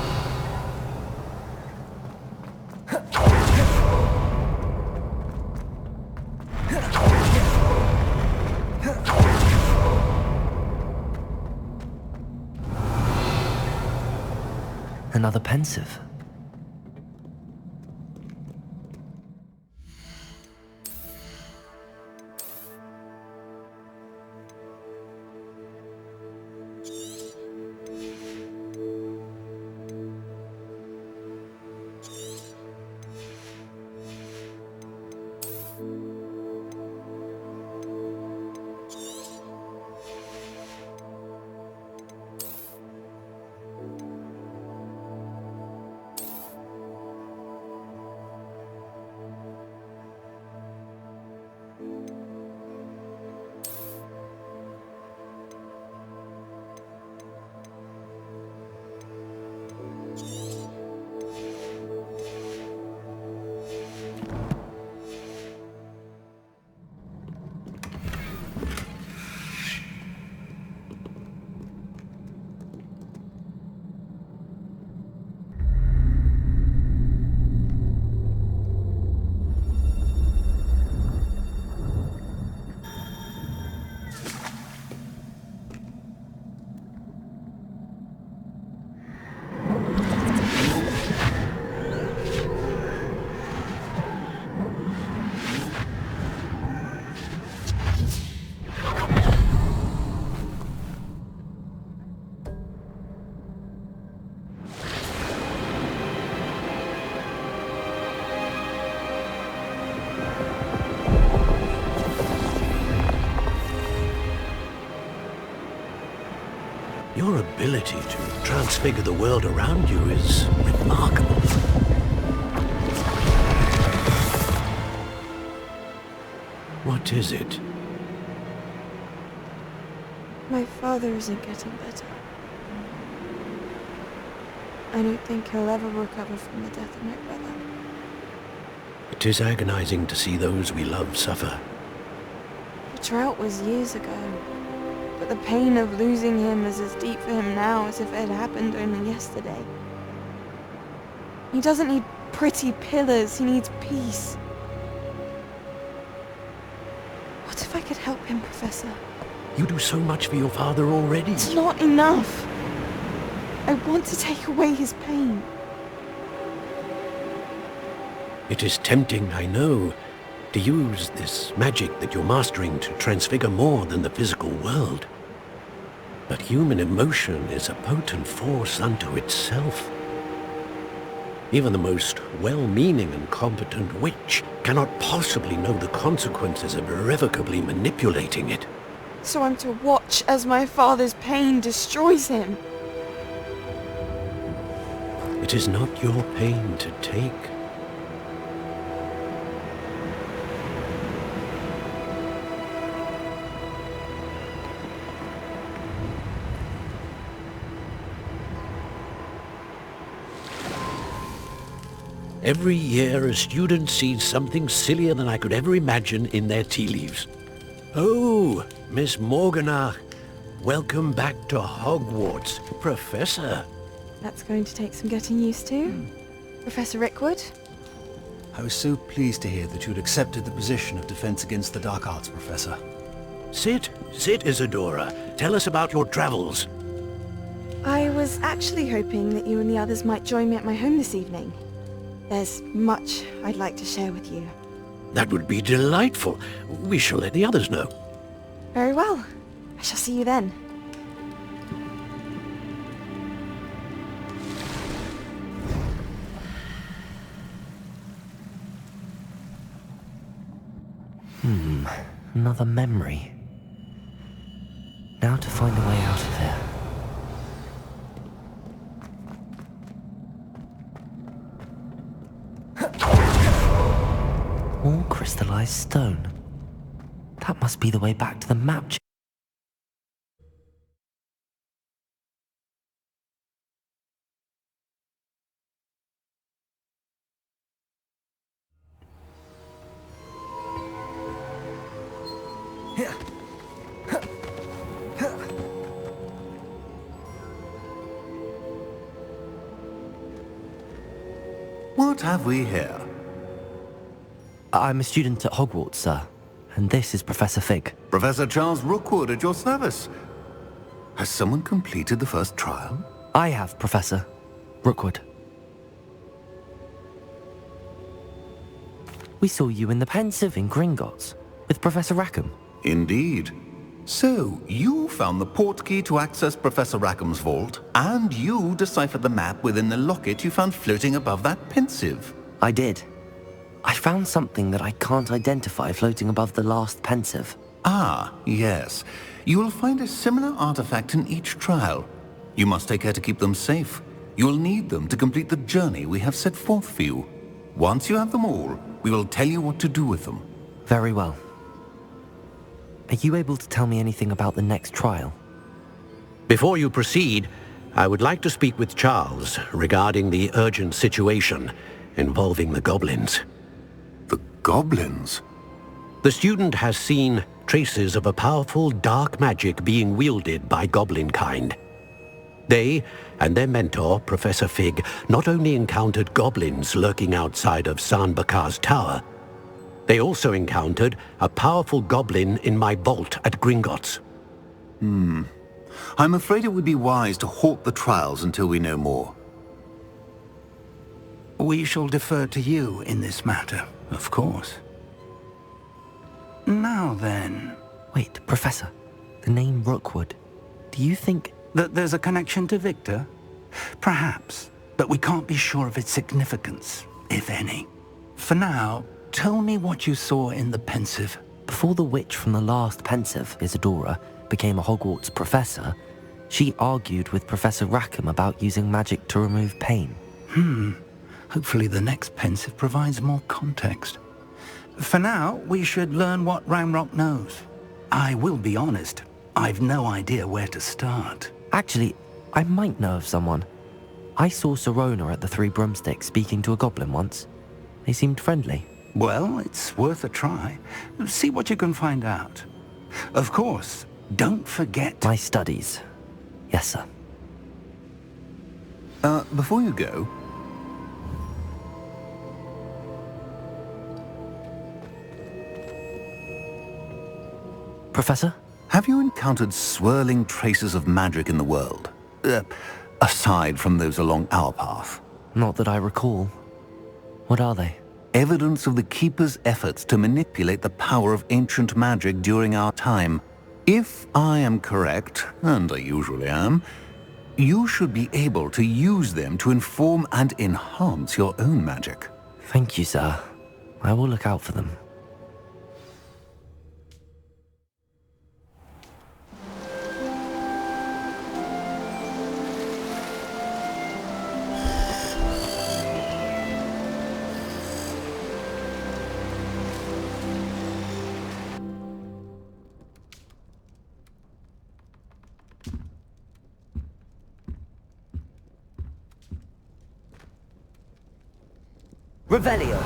Another pensive. Your ability to transfigure the world around you is remarkable. What is it? My father isn't getting better. I don't think he'll ever recover from the death of my brother. It is agonizing to see those we love suffer. The drought was years ago, but the pain of losing him is as deep for him now as if it had happened only yesterday. He doesn't need pretty pillars, he needs peace. What if I could help him, Professor? You do so much for your father already. It's not enough. I want to take away his pain. It is tempting, I know, to use this magic that you're mastering to transfigure more than the physical world. But human emotion is a potent force unto itself. Even the most well-meaning and competent witch cannot possibly know the consequences of irrevocably manipulating it. So I'm to watch as my father's pain destroys him. It is not your pain to take. Every year, a student sees something sillier than I could ever imagine in their tea leaves. Oh, Miss Morganach, welcome back to Hogwarts, Professor. That's going to take some getting used to. Professor Rickwood? I was so pleased to hear that you'd accepted the position of Defense Against the Dark Arts, Professor. Sit, Isadora. Tell us about your travels. I was actually hoping that you and the others might join me at my home this evening. There's much I'd like to share with you. That would be delightful. We shall let the others know. Very well. I shall see you then. Another memory. Now to find a way out of here. More crystallized stone. That must be the way back to the map. What have we here? I'm a student at Hogwarts, sir. And this is Professor Fig. Professor Charles Rookwood at your service. Has someone completed the first trial? I have, Professor Rookwood. We saw you in the Pensive in Gringotts with Professor Rackham. Indeed. So, you found the portkey to access Professor Rackham's vault, and you deciphered the map within the locket you found floating above that Pensive. I did. I found something that I can't identify floating above the last Pensive. Ah, yes. You will find a similar artifact in each trial. You must take care to keep them safe. You will need them to complete the journey we have set forth for you. Once you have them all, we will tell you what to do with them. Very well. Are you able to tell me anything about the next trial? Before you proceed, I would like to speak with Charles regarding the urgent situation involving the goblins. The goblins? The student has seen traces of a powerful dark magic being wielded by goblin kind. They and their mentor, Professor Fig, not only encountered goblins lurking outside of San Bakar's tower, they also encountered a powerful goblin in my vault at Gringotts. I'm afraid it would be wise to halt the trials until we know more. We shall defer to you in this matter, of course. Now then... Wait, Professor. The name Rookwood. Do you think... that there's a connection to Victor? Perhaps, but we can't be sure of its significance, if any. For now, tell me what you saw in the Pensive. Before the witch from the last Pensive, Isadora, became a Hogwarts professor, she argued with Professor Rackham about using magic to remove pain. Hopefully the next Pensive provides more context. For now, we should learn what Ranrock knows. I will be honest, I've no idea where to start. Actually, I might know of someone. I saw Serona at the Three Broomsticks speaking to a goblin once. They seemed friendly. Well, it's worth a try. See what you can find out. Of course, don't forget... My studies. Yes, sir. Before you go... Professor? Have you encountered swirling traces of magic in the world? Aside from those along our path? Not that I recall. What are they? Evidence of the Keeper's efforts to manipulate the power of ancient magic during our time. If I am correct, and I usually am, you should be able to use them to inform and enhance your own magic. Thank you, sir. I will look out for them. Revelio.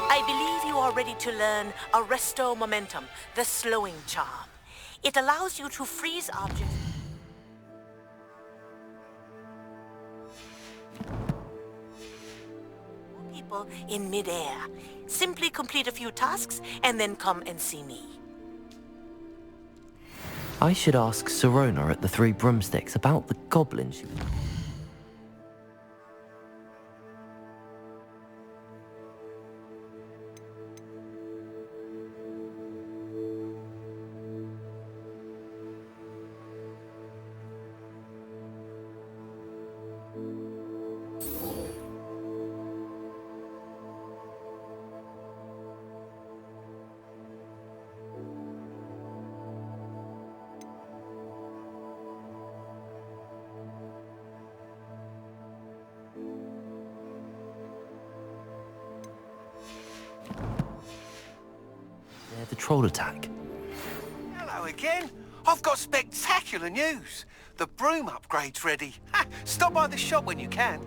I believe you are ready to learn Arresto Momentum, the slowing charm. It allows you to freeze objects. People in midair. Simply complete a few tasks and then come and see me. I should ask Sirona at the Three Broomsticks about the goblin she was... The troll attack. Hello again. I've got spectacular news. The broom upgrade's ready. Stop by the shop when you can.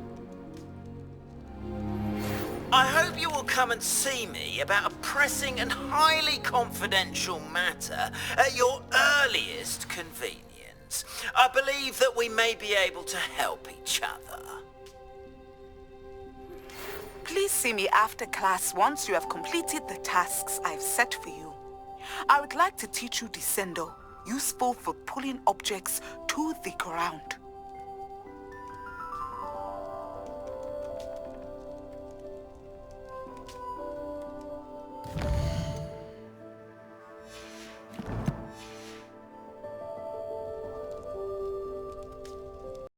I hope you will come and see me about a pressing and highly confidential matter at your earliest convenience. I believe that we may be able to help each other. Please see me after class once you have completed the tasks I've set for you. I would like to teach you Descendo, useful for pulling objects to the ground.